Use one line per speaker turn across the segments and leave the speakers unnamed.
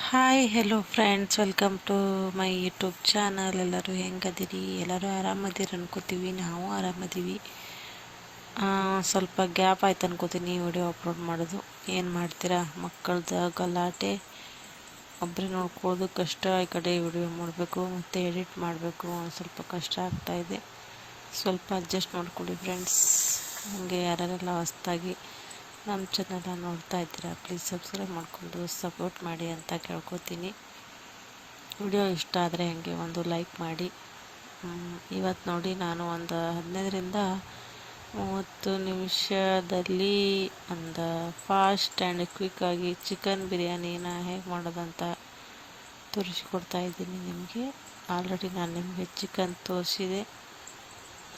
Hi hello friends, welcome to my YouTube channel. ಎಲ್ಲರೂ ಹೆಂಗದಿರಿ? ಎಲ್ಲರೂ ಆರಾಮದಿರಿ ಅನ್ಕೋತೀವಿ. ನಾವು ಆರಾಮದೀವಿ. ಸ್ವಲ್ಪ ಗ್ಯಾಪ್ ಆಯ್ತು ಅನ್ಕೋತೀನಿ ವಿಡಿಯೋ ಅಪ್ಲೋಡ್ ಮಾಡೋದು. ಏನು ಮಾಡ್ತೀರಾ, ಮಕ್ಕಳದ ಗಲಾಟೆ, ಒಬ್ಬರೇ ನೋಡ್ಕೊಳ್ಳೋದು ಕಷ್ಟ. ಈ ಕಡೆ ವಿಡಿಯೋ ಮಾಡಬೇಕು ಮತ್ತು ಎಡಿಟ್ ಮಾಡಬೇಕು, ಸ್ವಲ್ಪ ಕಷ್ಟ ಆಗ್ತಾಯಿದೆ. ಸ್ವಲ್ಪ ಅಡ್ಜಸ್ಟ್ ಮಾಡ್ಕೊಳ್ಳಿ ಫ್ರೆಂಡ್ಸ್. ಹಾಗೆ ಯಾರೆಲ್ಲ ಹೊಸ್ದಾಗಿ ನಮ್ಮ ಚಾನಲ್ನ ನೋಡ್ತಾ ಇದ್ದೀರಾ, ಪ್ಲೀಸ್ ಸಬ್ಸ್ಕ್ರೈಬ್ ಮಾಡಿಕೊಂಡು ಸಪೋರ್ಟ್ ಮಾಡಿ ಅಂತ ಕೇಳ್ಕೊತೀನಿ. ವಿಡಿಯೋ ಇಷ್ಟ ಆದರೆ ಹಾಗೆ ಒಂದು ಲೈಕ್ ಮಾಡಿ. ಇವತ್ತು ನೋಡಿ, ನಾನು ಒಂದು 15-30 ನಿಮಿಷದಲ್ಲಿ ಒಂದು ಫಾಸ್ಟ್ ಆ್ಯಂಡ್ ಕ್ವಿಕ್ಕಾಗಿ ಚಿಕನ್ ಬಿರಿಯಾನಿನ ಹೇಗೆ ಮಾಡೋದಂತ ತೋರಿಸಿಕೊಡ್ತಾ ಇದ್ದೀನಿ ನಿಮಗೆ. ಆಲ್ರೆಡಿ ನಾನು ನಿಮಗೆ ಚಿಕನ್ ತೋರಿಸಿದೆ,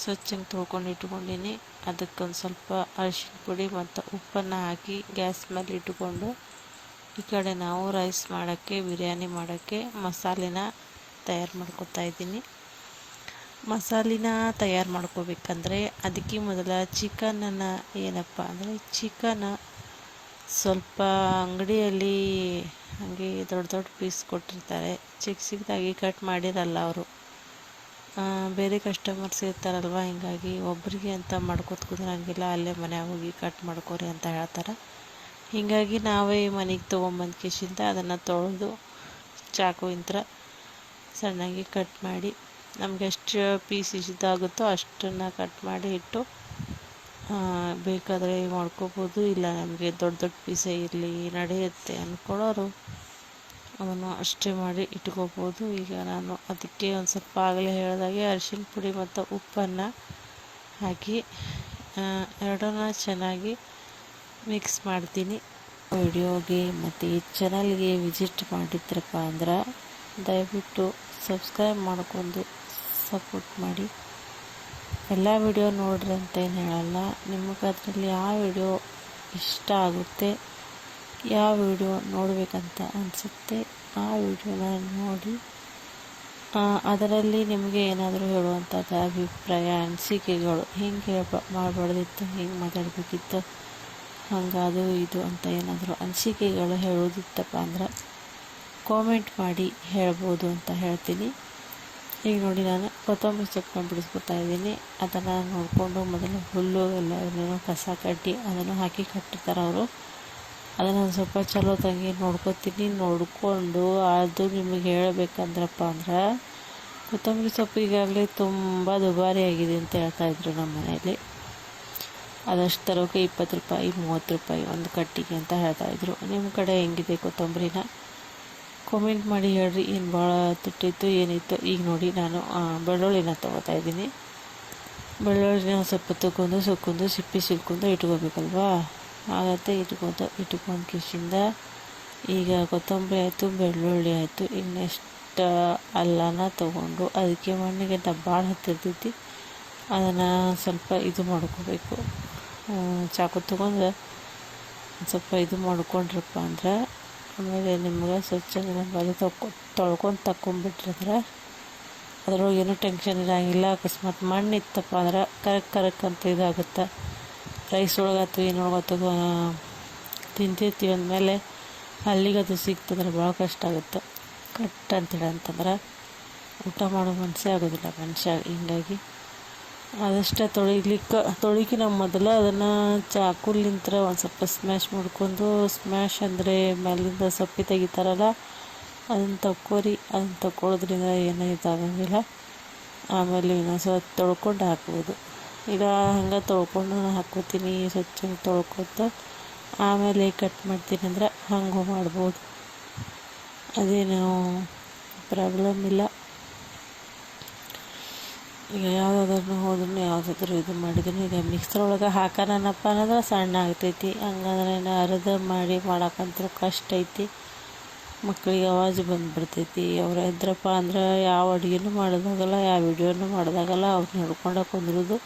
ಸ್ವಚ್ಛಂಗೆ ತೊಳ್ಕೊಂಡು ಇಟ್ಕೊಂಡಿನಿ. ಅದಕ್ಕೊಂದು ಸ್ವಲ್ಪ ಅರಿಶಿನ ಪುಡಿ ಮತ್ತು ಉಪ್ಪನ್ನು ಹಾಕಿ ಗ್ಯಾಸ್ ಮೇಲೆ ಇಟ್ಟುಕೊಂಡು, ಈ ಕಡೆ ನಾವು ರೈಸ್ ಮಾಡೋಕ್ಕೆ, ಬಿರಿಯಾನಿ ಮಾಡೋಕ್ಕೆ ಮಸಾಲೆನ ತಯಾರು ಮಾಡ್ಕೊತಾ ಇದ್ದೀನಿ. ಮಸಾಲೆನ ತಯಾರು ಮಾಡ್ಕೋಬೇಕಂದ್ರೆ ಅದಕ್ಕೆ ಮೊದಲ ಚಿಕನನ್ನು ಏನಪ್ಪ ಅಂದರೆ, ಚಿಕನ್ ಸ್ವಲ್ಪ ಅಂಗಡಿಯಲ್ಲಿ ಹಾಗೆ ದೊಡ್ಡ ದೊಡ್ಡ ಪೀಸ್ ಕೊಟ್ಟಿರ್ತಾರೆ, ಚಿಕ್ಕ ಚಿಕ್ಕದಾಗಿ ಕಟ್ ಮಾಡಿರಲ್ಲ ಅವರು. ಬೇರೆ ಕಸ್ಟಮರ್ಸ್ ಇರ್ತಾರಲ್ವ, ಹಿಂಗಾಗಿ ಒಬ್ಬರಿಗೆ ಅಂತ ಮಾಡ್ಕೊತ ಕುಂದ್ರಂಗಿಲ್ಲ, ಅಲ್ಲೇ ಮನೆಯಾಗ ಹೋಗಿ ಕಟ್ ಮಾಡ್ಕೊರಿ ಅಂತ ಹೇಳ್ತಾರೆ. ಹೀಗಾಗಿ ನಾವೇ ಮನೆಗೆ ತೊಗೊಂಬಂದು ಕಿಶಿಂದ ಅದನ್ನು ತೊಳೆದು ಚಾಕುವಿಂತ್ರ ಸಣ್ಣಗೆ ಕಟ್ ಮಾಡಿ, ನಮ್ಗೆ ಎಷ್ಟು ಪೀಸ್ ಇದಾಗುತ್ತೋ ಅಷ್ಟನ್ನು ಕಟ್ ಮಾಡಿ ಇಟ್ಟು, ಬೇಕಾದರೆ ಮಾಡ್ಕೋಬೋದು. ಇಲ್ಲ ನಮಗೆ ದೊಡ್ಡ ದೊಡ್ಡ ಪೀಸೇ ಇರಲಿ ನಡೆಯುತ್ತೆ ಅಂದ್ಕೊಳ್ಳೋರು ಅವನು ಅಷ್ಟೇ ಮಾಡಿ ಇಟ್ಕೋಬೋದು. ಈಗ ನಾನು ಅದಕ್ಕೆ ಒಂದು ಸ್ವಲ್ಪ ಆಗಲೇ ಹೇಳಿದಾಗೆ ಅರಿಶಿನ ಪುಡಿ ಮತ್ತು ಉಪ್ಪನ್ನು ಹಾಕಿ ಎರಡನ್ನ ಚೆನ್ನಾಗಿ ಮಿಕ್ಸ್ ಮಾಡ್ತೀನಿ. ವಿಡಿಯೋಗೆ ಮತ್ತು ಈ ಚಾನಲ್ಗೆ ವಿಸಿಟ್ ಮಾಡಿದ್ರಪ್ಪ ಅಂದ್ರೆ ದಯವಿಟ್ಟು ಸಬ್ಸ್ಕ್ರೈಬ್ ಮಾಡ್ಕೊಂಡು ಸಪೋರ್ಟ್ ಮಾಡಿ. ಎಲ್ಲ ವಿಡಿಯೋ ನೋಡ್ರಿ ಅಂತ ಏನು ಹೇಳಲ್ಲ, ನಿಮಗೆ ಅದರಲ್ಲಿ ಯಾವ ವಿಡಿಯೋ ಇಷ್ಟ ಆಗುತ್ತೆ, ಯಾವ ವಿಡಿಯೋ ನೋಡಬೇಕಂತ ಅನಿಸುತ್ತೆ ಆ ವಿಡಿಯೋನ ನೋಡಿ. ಅದರಲ್ಲಿ ನಿಮಗೆ ಏನಾದರೂ ಹೇಳುವಂಥದ್ದು ಅಭಿಪ್ರಾಯ, ಅನಿಸಿಕೆಗಳು, ಹಿಂಗೆ ಮಾಡಬಾರ್ದಿತ್ತು, ಹಿಂಗೆ ಮಾತಾಡಬೇಕಿತ್ತು, ಹಂಗೆ ಅದು ಇದು ಅಂತ ಏನಾದರೂ ಅನಿಸಿಕೆಗಳು ಹೇಳೋದಿತ್ತಪ್ಪ ಅಂದ್ರೆ ಕಾಮೆಂಟ್ ಮಾಡಿ ಹೇಳ್ಬೋದು ಅಂತ ಹೇಳ್ತೀನಿ. ಈಗ ನೋಡಿ, ನಾನು ಕೊತ್ತಂಬರಿ ಸೊಪ್ಪನ್ನ ಬಿಡಿಸ್ಕೊತಾ ಇದ್ದೀನಿ. ಅದನ್ನು ನೋಡಿಕೊಂಡು ಮೊದಲು ಹುಲ್ಲು ಎಲ್ಲ ಏನೇನೋ ಕಸ ಕಡ್ಡಿ ಅದನ್ನು ಹಾಕಿ ಕಟ್ಟಿರ್ತಾರೆ ಅವರು. ಅದನ್ನು ಒಂದು ಸ್ವಲ್ಪ ಚಲೋ ತಂಗಿ ನೋಡ್ಕೊತೀನಿ. ನೋಡಿಕೊಂಡು ಅದು ನಿಮಗೆ ಹೇಳಬೇಕಂದ್ರಪ್ಪ ಅಂದ್ರೆ, ಕೊತ್ತಂಬರಿ ಸೊಪ್ಪು ಈಗಾಗಲೇ ತುಂಬ ದುಬಾರಿ ಆಗಿದೆ ಅಂತ ಹೇಳ್ತಾಯಿದ್ರು ನಮ್ಮ ಮನೆಯಲ್ಲಿ. ಅದಷ್ಟು ತರೋಕೆ 20 ರೂಪಾಯಿ 30 ರೂಪಾಯಿ ಒಂದು ಕಟ್ಟಿಗೆ ಅಂತ ಹೇಳ್ತಾಯಿದ್ರು. ನಿಮ್ಮ ಕಡೆ ಹೆಂಗಿದೆ ಕೊತ್ತಂಬರಿನ ಕಾಮೆಂಟ್ ಮಾಡಿ ಹೇಳ್ರಿ. ಏನು ಭಾಳ ತುಟ್ಟಿತ್ತು ಏನಿತ್ತು. ಈಗ ನೋಡಿ, ನಾನು ಬೆಳ್ಳುಳ್ಳಿನ ತೊಗೋತಾ ಇದ್ದೀನಿ. ಬೆಳ್ಳುಳ್ಳಿನ ಸ್ವಲ್ಪ ಸುಕ್ಕೊಂಡು ಸಿಪ್ಪಿ ಸಿಲ್ಕೊಂಡು ಇಟ್ಕೋಬೇಕಲ್ವಾ, ಆಗತ್ತೆ. ಇಟ್ಕೊಂಡು ಕಿಶಿಂದ ಈಗ ಕೊತ್ತಂಬರಿ ಆಯಿತು, ಬೆಳ್ಳುಳ್ಳಿ ಆಯಿತು. ಈಗ ನೆಕ್ಸ್ಟ್ ಅಲ್ಲನ ತೊಗೊಂಡು ಅದಕ್ಕೆ ಮಣ್ಣಿಗೆ ಭಾಳ ಹತ್ತಿರ್ತೈತಿ, ಅದನ್ನು ಸ್ವಲ್ಪ ಇದು ಮಾಡ್ಕೋಬೇಕು. ಚಾಕು ತೊಗೊಂಡು ಸ್ವಲ್ಪ ಇದು ಮಾಡ್ಕೊಂಡ್ರಪ್ಪ ಅಂದ್ರೆ, ಆಮೇಲೆ ನಿಮ್ಗೆ ಸ್ವಚ್ಛ ಬರೀ ತೊಳ್ಕೊಂಡು ತಕ್ಕೊಂಬಿಟ್ರಿದ್ರೆ ಅದ್ರೊಳಗೆ ಏನೂ ಟೆನ್ಷನ್ ಇರೋಂಗಿಲ್ಲ. ಅಕಸ್ಮಾತ್ ಮಣ್ಣು ಇತ್ತಪ್ಪ ಅಂದ್ರೆ ಕರಕ್ ಅಂತ ಇದಾಗುತ್ತೆ. ರೈಸ್ ಒಳಗತ್ತು ಏನೊಳಗತ್ತು ತಿಂತಿರ್ತೀವಿ ಅಂದಮೇಲೆ ಅಲ್ಲಿಗದು ಸಿಗ್ತಂದ್ರೆ ಭಾಳ ಕಷ್ಟ ಆಗುತ್ತೆ. ಕಟ್ ಅಂತಂದ್ರೆ ಊಟ ಮಾಡೋ ಮನಸ್ಸೇ ಆಗೋದಿಲ್ಲ ಮನುಷ್ಯ. ಹೀಗಾಗಿ ಅದಷ್ಟೇ ತೊಳಿಕಿನ ಮೊದಲು ಅದನ್ನು ಚಾಕುಲಿಂತ್ರ ಒಂದು ಸ್ವಲ್ಪ ಸ್ಮ್ಯಾಶ್ ಮಾಡ್ಕೊಂಡು, ಸ್ಮ್ಯಾಶ್ ಅಂದರೆ ಮೇಲಿಂದ ಸೊಪ್ಪಿ ತೆಗಿತಾರಲ್ಲ ಅದನ್ನು ತಕ್ಕೋರಿ. ಅದನ್ನು ತಕ್ಕೊಳ್ಳೋದ್ರಿಂದ ಏನೂ ಇದಾಗಂಗಿಲ್ಲ. ಆಮೇಲೆ ಇನ್ನೊಂದು ಸ್ವಲ್ಪ ತೊಳ್ಕೊಂಡು ಹಾಕ್ಬೋದು. ಈಗ ಹಂಗೆ ತೊಳ್ಕೊಂಡು ಹಾಕ್ಕೋತೀನಿ, ಸ್ವಚ್ಛ ತೊಳ್ಕೊತ ಆಮೇಲೆ ಕಟ್ ಮಾಡ್ತೀನಿ ಅಂದ್ರೆ ಹಂಗೂ ಮಾಡ್ಬೋದು, ಅದೇನು ಪ್ರಾಬ್ಲಮ್ ಇಲ್ಲ. ಈಗ ಯಾವುದಾದ್ರೂ ಯಾವುದಾದ್ರೂ ಇದು ಮಾಡಿದ್ರು ಈಗ ಮಿಕ್ಸರ್ ಒಳಗೆ ಹಾಕೋಣಪ್ಪ ಅನ್ನೋದ್ರೆ ಸಣ್ಣ ಆಗ್ತೈತಿ. ಹಂಗಂದ್ರೆ ಅರ್ಧ ಮಾಡಿ ಮಾಡೋಕ್ಕಂತೂ ಕಷ್ಟ ಐತಿ. ಮಕ್ಕಳಿಗೆ ಆವಾಜ್ ಬಂದುಬಿಡ್ತೈತಿ. ಅವ್ರು ಇದ್ರಪ್ಪ ಅಂದ್ರೆ ಯಾವ ಅಡುಗೆನೂ ಮಾಡೋದಾಗಲ್ಲ, ಯಾವ ವಿಡಿಯೋನೂ ಮಾಡೋದಾಗಲ್ಲ. ಅವ್ರನ್ನ ಹಿಡ್ಕೊಂಡು ಕುಂದ್ರೋದು.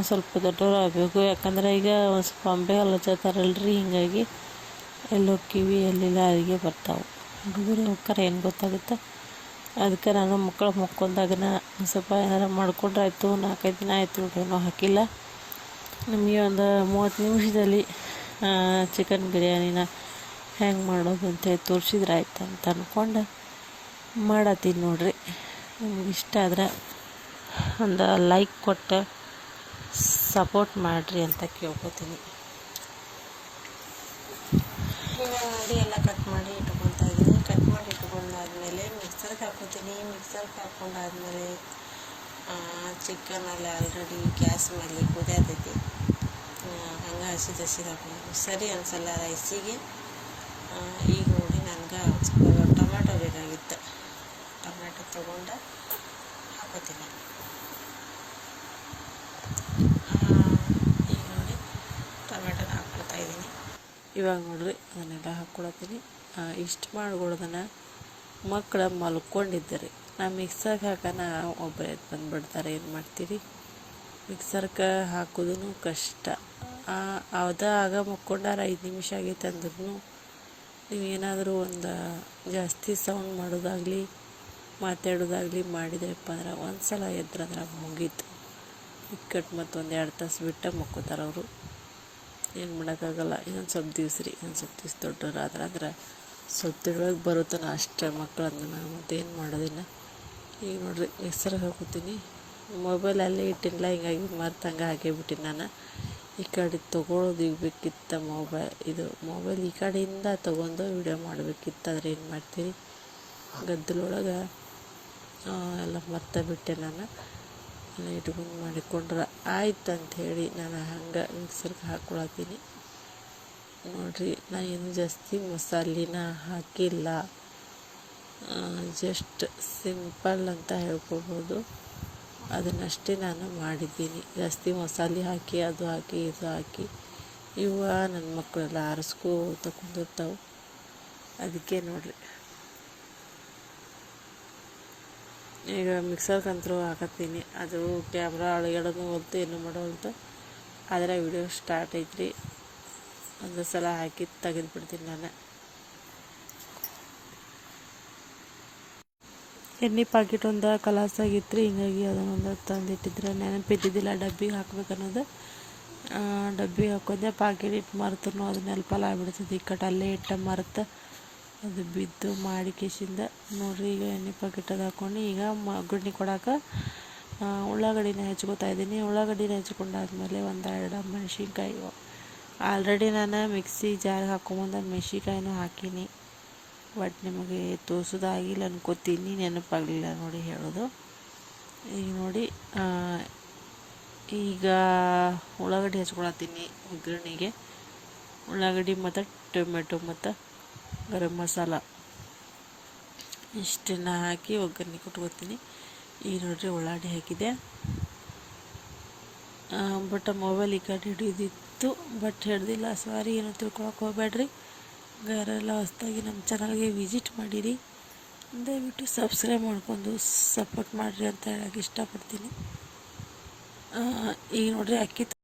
ಸ್ವಲ್ಪ ದೊಡ್ಡವರು ಆಗಬೇಕು, ಯಾಕಂದ್ರೆ ಈಗ ಒಂದು ಸ್ವಲ್ಪ ಅಂಬೆ ಹಲಚತ್ತಾರಲ್ರಿ, ಹಿಂಗಾಗಿ ಎಲ್ಲೋ ಕಿವಿ ಎಲ್ಲಿಲ್ಲ ಅಲ್ಲಿಗೆ ಬರ್ತಾವೆ. ಹುಡುಗರು ಹೋಗ್ತಾರೆ, ಏನು ಗೊತ್ತಾಗುತ್ತೆ. ಅದಕ್ಕೆ ನಾನು ಮಕ್ಕಳು ಮಕ್ಕೊಂದಾಗನ ಒಂದು ಸ್ವಲ್ಪ ಏನಾರು ಮಾಡ್ಕೊಂಡ್ರೆ ಆಯಿತು. 4-5 ದಿನ ಆಯಿತು ಏನೂ ಹಾಕಿಲ್ಲ. ನಿಮಗೆ ಒಂದು 30 ನಿಮಿಷದಲ್ಲಿ ಚಿಕನ್ ಬಿರಿಯಾನಿನ ಹೆಂಗೆ ಮಾಡೋದು ಅಂತೇಳಿ ತೋರಿಸಿದ್ರೆ ಆಯ್ತು ಅಂತ ಅಂದ್ಕೊಂಡು ಮಾಡತ್ತೀನಿ ನೋಡ್ರಿ. ನಿಮ್ಗೆ ಇಷ್ಟ ಆದ್ರೆ ಒಂದು ಲೈಕ್ ಕೊಟ್ಟು ಸಪೋರ್ಟ್ ಮಾಡಿರಿ ಅಂತ ಕೇಳ್ಕೊತೀನಿ. ಈಗ ನೋಡಿ ಎಲ್ಲ ಕಟ್ ಮಾಡಿ ಇಟ್ಕೊತಾ ಇದ್ದೀನಿ. ಕಟ್ ಮಾಡಿ ಇಟ್ಕೊಂಡಾದ್ಮೇಲೆ ಮಿಕ್ಸರ್ಗೆ ಹಾಕೋತೀನಿ. ಮಿಕ್ಸರ್ಗೆ ಹಾಕ್ಕೊಂಡಾದ್ಮೇಲೆ ಚಿಕನಲ್ಲಿ ಆಲ್ರೆಡಿ ಗ್ಯಾಸ್ ಮೇಲೆ ಕುದಿಯತೈತಿ. ಹಂಗೆ ಹಸಿದು ಹಾಕೊಂಡು ಸರಿ ಅನಿಸಲ್ಲ ರೈಸಿಗೆ. ಈಗ ನೋಡಿ ನನಗೆ ಸ್ವಲ್ಪ ಟೊಮ್ಯಾಟೊ ಬೇಕಾಗಿತ್ತು. ಟೊಮ್ಯಾಟೊ ತೊಗೊಂಡು ಹಾಕೋತೀನಿ. ಈಗ ನೋಡಿ ಟೊಮೆಟೊನ ಹಾಕ್ಕೊಳ್ತಾ ಇದ್ದೀನಿ. ಇವಾಗ ನೋಡ್ರಿ ಅದನ್ನೆಲ್ಲ ಹಾಕ್ಕೊಳತ್ತೀನಿ. ಇಷ್ಟು ಮಾಡ್ಕೊಳ್ದನ ಮಕ್ಕಳು ಮಲ್ಕೊಂಡಿದ್ದಾರೆ. ನಾ ಮಿಕ್ಸರ್ಗೆ ಹಾಕೋಣ ಒಬ್ಬರೇ ಬಂದುಬಿಡ್ತಾರೆ. ಏನು ಮಾಡ್ತೀರಿ, ಮಿಕ್ಸರ್ಗೆ ಹಾಕೋದು ಕಷ್ಟ. ಆಗ ಮಕ್ಕೊಂಡಾರ 5 ನಿಮಿಷ ಆಗೈತೆ ಅಂದ್ರೂ ನೀವೇನಾದರೂ ಒಂದು ಜಾಸ್ತಿ ಸೌಂಡ್ ಮಾಡೋದಾಗಲಿ ಮಾತಾಡೋದಾಗಲಿ ಮಾಡಿದ್ರಪ್ಪ ಅಂದ್ರೆ ಒಂದು ಸಲ ಎದ್ರಂದ್ರೆ ಮುಗೀತು. ಇಕ್ಕಟ್ಟು ಮತ್ತು 1-2 ತಾಸು ಬಿಟ್ಟು ಮಕ್ಕೋತಾರೆ ಅವರು. ಏನು ಮಾಡೋಕ್ಕಾಗಲ್ಲ. ಇನ್ನೊಂದು ಸ್ವಲ್ಪ ದಿವ್ಸ ದೊಡ್ಡವ್ರು ಆದ್ರೆ ಸ್ವಲ್ಪ ತಿಳುವಳಿಕೆ ಬರುತ್ತಾನ ಅಷ್ಟೇ ಮಕ್ಕಳನ್ನ. ನಾನು ಮತ್ತೇನು ಮಾಡೋದಿಲ್ಲ. ಈಗ ನೋಡ್ರಿ ಮಿಕ್ಸರ್ಗೆ ಹಾಕೋತೀನಿ. ಮೊಬೈಲಲ್ಲೇ ಇಟ್ಟಿಲ್ಲ, ಹಿಂಗಾಗಿ ಮರ್ತಂಗೆ ಹಾಕಿಬಿಟ್ಟಿನಿ ನಾನು. ಈ ಕಡೆ ತೊಗೊಳೋದು ಈಗ ಬೇಕಿತ್ತು ಮೊಬೈಲ್ ಈ ಕಡೆಯಿಂದ ತೊಗೊಂಡು ವಿಡಿಯೋ ಮಾಡಬೇಕಿತ್ತು. ಆದರೆ ಏನು ಮಾಡ್ತೀರಿ, ಗದ್ದಲೊಳಗೆ ಎಲ್ಲ ಮರ್ತಬಿಟ್ಟೆ ನಾನು. ಎಲ್ಲ ಇಟ್ಕೊಂಡು ಮಾಡಿಕೊಂಡ್ರೆ ಆಯ್ತು ಅಂಥೇಳಿ ನಾನು ಹಂಗೆ ಮಿಕ್ಸರ್ಗೆ ಹಾಕ್ಕೊಳತ್ತೀನಿ. ನೋಡಿರಿ, ನಾನು ಏನು ಜಾಸ್ತಿ ಮಸಾಲಿನ ಹಾಕಿಲ್ಲ. ಜಸ್ಟ್ ಸಿಂಪಲ್ ಅಂತ ಹೇಳ್ಕೊಬೋದು. ಅದನ್ನಷ್ಟೇ ನಾನು ಮಾಡಿದ್ದೀನಿ. ಜಾಸ್ತಿ ಮಸಾಲೆ ಹಾಕಿ ಅದು ಹಾಕಿ ಇದು ಹಾಕಿ ನನ್ನ ಮಕ್ಕಳೆಲ್ಲ ತಗೊಂಡಿರ್ತಾವೆ. ಅದಕ್ಕೆ ನೋಡಿರಿ ಈಗ ಮಿಕ್ಸರ್ಗಂತೂ ಹಾಕತ್ತೀನಿ. ಅದು ಕ್ಯಾಮ್ರಾ ಅಳಗಡೋದು ಹೊಲ್ತು ಏನು ಮಾಡೋಲ್ತು. ಆದರೆ ವಿಡಿಯೋ ಸ್ಟಾರ್ಟ್ ಐತ್ರಿ. ಒಂದು ಸಲ ಹಾಕಿ ತೆಗೆದುಬಿಡ್ತೀನಿ ನಾನು. ಎಣ್ಣೆ ಪಾಕಿಟ್ ಒಂದು ಕಲಾಸಾಗಿತ್ತು ರೀ, ಹಿಂಗಾಗಿ ಅದನ್ನೊಂದು ತಂದಿಟ್ಟಿದ್ರೆ ನೆನಪಿದ್ದಿದ್ದಿಲ್ಲ ಡಬ್ಬಿಗೆ ಹಾಕ್ಬೇಕನ್ನೋದು. ಡಬ್ಬಿ ಹಾಕೋದೆ ಪಾಕಿಟ್ ಇಟ್ಟು ಮರ್ತನು ಅದು ನೆನಪಲ್ಲ ಆಗ್ಬಿಡ್ತದೆ. ಇಕ್ಕಟ್ಟು ಅಲ್ಲೇ ಇಟ್ಟು ಮರ್ತು ಅದು ಬಿದ್ದು ಮಾಡಿ ಕೇಸಿಂದ ನೋಡ್ರಿ. ಈಗ ಎಣ್ಣೆ ಪಾಕಿಟ್ ಅದು ಹಾಕ್ಕೊಂಡು ಈಗ ಒಗ್ಗರಣೆ ಕೊಡೋಕೆ ಉಳ್ಳಾಗಡ್ಡಿನ ಹೆಚ್ಕೋತಾ ಇದ್ದೀನಿ. ಉಳ್ಳಾಗಡ್ಡಿನ ಹೆಚ್ಕೊಂಡಾದ್ಮೇಲೆ 1-2 ಮೆಣಸಿನ್ಕಾಯಿ ಆಲ್ರೆಡಿ ನಾನು ಮಿಕ್ಸಿ ಜಾರ್ಗೆ ಹಾಕೊಂಬಂದು ಮೆಣಸಿನ್ಕಾಯಿನೂ ಹಾಕೀನಿ. ಬಟ್ ನಿಮಗೆ ತೋರಿಸೋದಾಗಿಲ್ಲ ಅನ್ಕೋತೀನಿ, ನೆನಪಾಗಲಿಲ್ಲ ನೋಡಿ ಹೇಳೋದು. ಈಗ ನೋಡಿ ಈಗ ಉಳ್ಳಾಗಡ್ಡಿ ಹೆಚ್ಕೊಳತ್ತೀನಿ ಒಗ್ಗರಣೆಗೆ. ಉಳ್ಳಾಗಡ್ಡಿ ಮತ್ತು ಟೊಮೆಟೊ ಮತ್ತು ಗರಂ ಮಸಾಲ ಇಷ್ಟನ್ನು ಹಾಕಿ ಒಗ್ಗರಣೆ ಕೊಟ್ಕೋತೀನಿ. ಈಗ ನೋಡ್ರಿ ಉಳ್ಳಾಗಡ್ಡಿ ಹಾಕಿದೆ. ಬಟ್ ಮೊಬೈಲ್ ಈ ಕಡೆ ಹಿಡಿದಿತ್ತು, ಬಟ್ ಹಿಡ್ದಿಲ್ಲ. ಸಾರಿ, ಏನೋ ತಿಳ್ಕೊಳಕ್ಕೆ ಹೋಗ್ಬೇಡ್ರಿ. ಯಾರೆಲ್ಲ ಹೊಸದಾಗಿ ನಮ್ಮ ಚಾನಲ್ಗೆ ವಿಸಿಟ್ ಮಾಡಿರಿ, ದಯವಿಟ್ಟು ಸಬ್ಸ್ಕ್ರೈಬ್ ಮಾಡ್ಕೊಂಡು ಸಪೋರ್ಟ್ ಮಾಡಿರಿ ಅಂತ ಹೇಳಕ್ಕೆ ಇಷ್ಟಪಡ್ತೀನಿ. ಈಗ ನೋಡ್ರಿ ಅಕ್ಕಿ